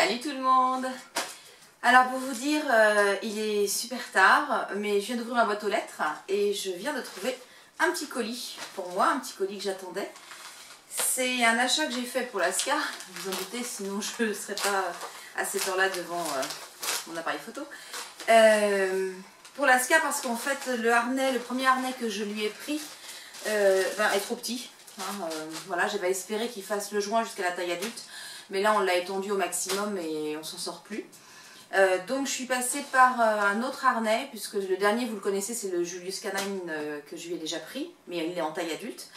Salut tout le monde. Alors pour vous dire, il est super tard, mais je viens d'ouvrir ma boîte aux lettres et je viens de trouver un petit colis pour moi, un petit colis que j'attendais. C'est un achat que j'ai fait pour l'Aska, vous en doutez, sinon je ne serais pas à cette heure-là devant mon appareil photo. Pour l'Aska parce qu'en fait le premier harnais que je lui ai pris est trop petit. Voilà, j'avais espéré qu'il fasse le joint jusqu'à la taille adulte, mais là on l'a étendu au maximum et on s'en sort plus. Donc je suis passée par un autre harnais, puisque le dernier vous le connaissez, c'est le Julius Canine que je lui ai déjà pris, mais il est en taille adulte.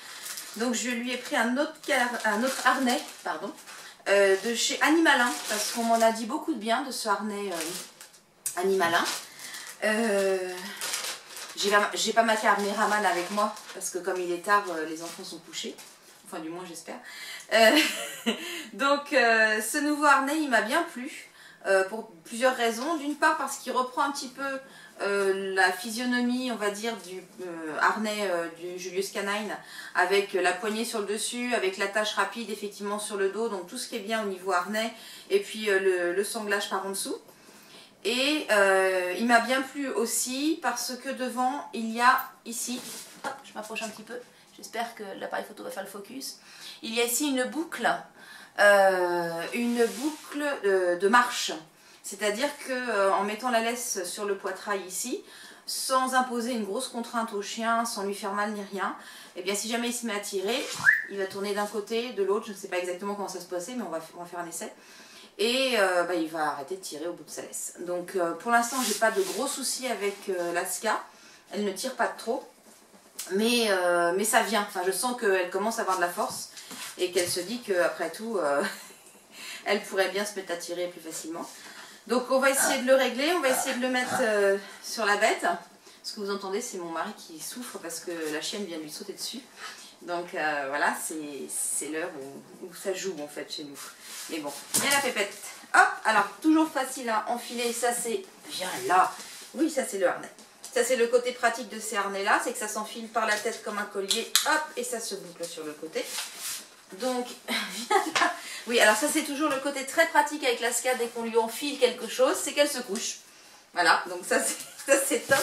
Donc je lui ai pris un autre harnais de chez Animalin, parce qu'on m'en a dit beaucoup de bien de ce harnais Animalin. J'ai pas ma caméraman avec moi, parce que comme il est tard, les enfants sont couchés. Enfin du moins j'espère. Donc ce nouveau harnais il m'a bien plu, pour plusieurs raisons. D'une part parce qu'il reprend un petit peu la physionomie, on va dire, du harnais du Julius Canine, avec la poignée sur le dessus, avec l'attache rapide effectivement sur le dos, donc tout ce qui est bien au niveau harnais, et puis le sanglage par en dessous. Et il m'a bien plu aussi parce que devant il y a ici, hop, je m'approche un petit peu, j'espère que l'appareil photo va faire le focus, il y a ici une boucle de marche. C'est-à-dire qu'en mettant la laisse sur le poitrail ici, sans imposer une grosse contrainte au chien, sans lui faire mal ni rien, et bien si jamais il se met à tirer, il va tourner d'un côté, de l'autre, je ne sais pas exactement comment ça se passait, mais on va faire un essai. Et il va arrêter de tirer au bout de sa laisse. Donc pour l'instant j'ai pas de gros soucis avec l'Aska, elle ne tire pas trop, mais ça vient, enfin je sens qu'elle commence à avoir de la force et qu'elle se dit qu'après tout elle pourrait bien se mettre à tirer plus facilement. Donc on va essayer de le régler, on va essayer de le mettre sur la bête. Ce que vous entendez, c'est mon mari qui souffre parce que la chienne vient de lui sauter dessus. Donc voilà, c'est l'heure où ça joue en fait chez nous. Mais bon, viens la pépette. Hop, alors toujours facile à enfiler, ça c'est... Viens là. Oui, ça c'est le harnais. Ça c'est le côté pratique de ces harnais là, c'est que ça s'enfile par la tête comme un collier, hop, et ça se boucle sur le côté. Donc, viens là. Oui, alors ça c'est toujours le côté très pratique avec l'Aska dès qu'on lui enfile quelque chose, c'est qu'elle se couche. Voilà, donc ça c'est top.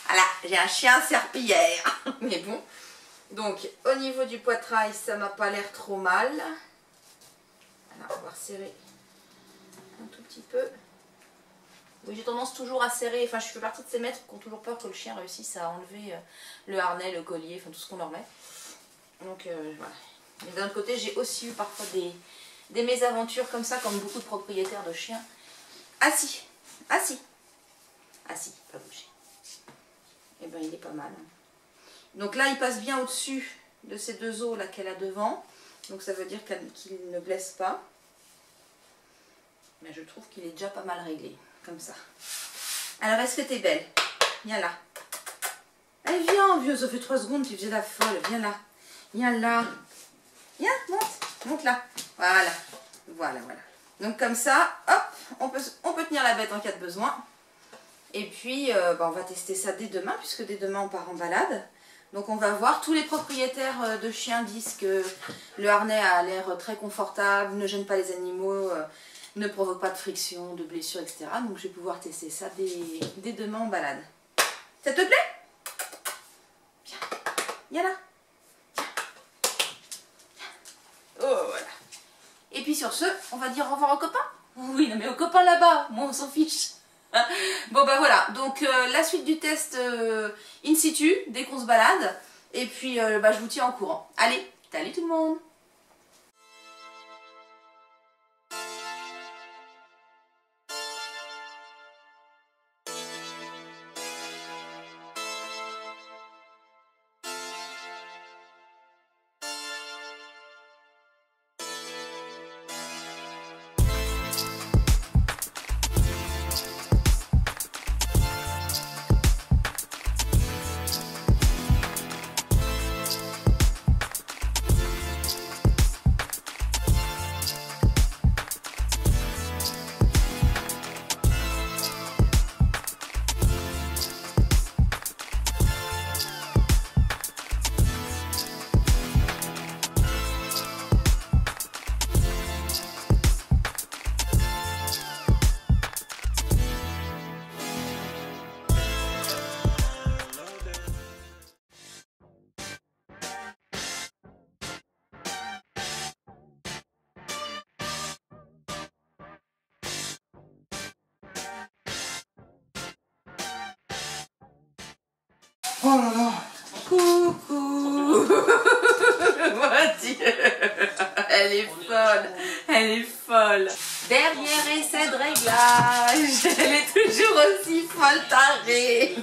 Voilà, j'ai un chien serpillière. Mais bon, donc au niveau du poitrail, ça m'a pas l'air trop mal. Alors on va resserrer un tout petit peu. Oui, j'ai tendance toujours à serrer, enfin je fais partie de ces maîtres qui ont toujours peur que le chien réussisse à enlever le harnais, le collier, enfin tout ce qu'on leur met. Donc voilà. Mais d'un autre côté, j'ai aussi eu parfois des mésaventures comme ça, comme beaucoup de propriétaires de chiens. Assis, assis, assis, pas bouger. Et bien il est pas mal. Donc là il passe bien au-dessus de ces deux os là qu'elle a devant. Donc ça veut dire qu'il ne blesse pas. Mais je trouve qu'il est déjà pas mal réglé, comme ça. Alors est-ce que t'es belle? Viens là. Allez viens, vieux, ça fait 3 secondes tu faisais la folle. Viens là. Viens là. Viens, monte là. Voilà. Voilà. Donc comme ça, hop, on peut tenir la bête en cas de besoin. Et puis on va tester ça dès demain, puisque dès demain on part en balade. Donc on va voir, tous les propriétaires de chiens disent que le harnais a l'air très confortable, ne gêne pas les animaux, ne provoque pas de friction, de blessures, etc. Donc je vais pouvoir tester ça dès demain en balade. Ça te plaît? Viens là. Oh voilà. Et puis sur ce, on va dire au revoir aux copains. Oui, non mais aux copains là-bas, moi on s'en fiche. Bon bah voilà, donc la suite du test in situ, dès qu'on se balade, et puis je vous tiens au courant. Allez, salut tout le monde! là là. Coucou. Voiture. Elle est folle. Elle est folle. Dernier essai de réglage. Elle est toujours aussi folle tarée.